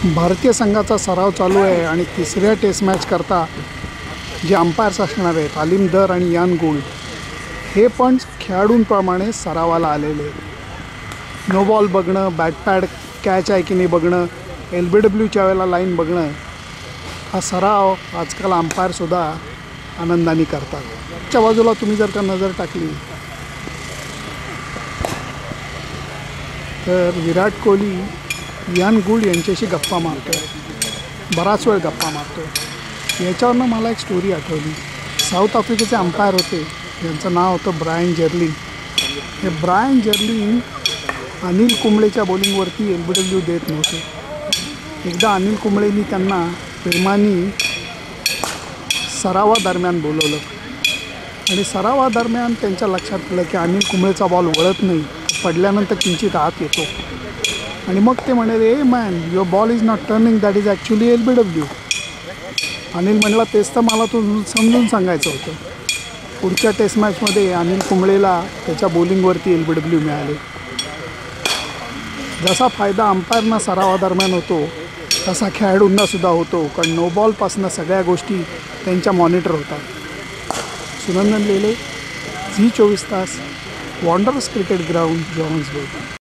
भारतीय संघाचा सराव चालू आहे आणि तिसऱ्या टेस्ट मॅच करता जे अंपायर्स असणार आहेत आलिम दर आणि यान गोल्ड हे पण खेळाडूंप्रमाणे सरावाला आलेले आहेत. नो बॉल बघणं, बॅटपॅड कॅच आहे की नाही बघणं, LBWच्या वेळेला लाईन बघणं, हा सराव आजकाल अंपायरसुद्धा आनंदाने करतात. च्या बाजूला तुम्ही जर का नजर टाकली तर विराट कोहली यान गोल्ड यांच्याशी गप्पा मारतो आहे, बराच वेळ गप्पा मारतो आहे. याच्यावरनं मला एक स्टोरी आठवली. साऊथ आफ्रिकेचे अंपायर होते, यांचं नाव होतं ब्रायन जेर्लिंग. हे ब्रायन जेर्लिंग अनिल कुंबळेच्या बॉलिंगवरती LBW देत नव्हते. एकदा अनिल कुंबळेंनी त्यांना प्रेमाने सरावादरम्यान बोलवलं आणि सरावादरम्यान त्यांच्या लक्षात आलं की अनिल कुंबळेचा बॉल वळत नाही, पडल्यानंतर किंचित आत येतो. आणि मग ते म्हणाले, hey man, your ball is not turning, that is actually LBW. Anil म्हणला, तेच तर मला तो समजून सांगायचं होतं. पुढच्या टेस्ट मॅचमध्ये अनिल कुंबळेला त्याच्या बॉलिंगवरती LBW मिळाले. जसा फायदा अंपायरना सरावादरम्यान होतो तसा खेळाडूंनासुद्धा होतो, कारण नो बॉलपासून सगळ्या गोष्टी त्यांच्या मॉनिटर होतात. सुनंदन लेले, झी 24 तास, वॉन्डरर्स क्रिकेट ग्राउंड, जोहान्सबर्ग.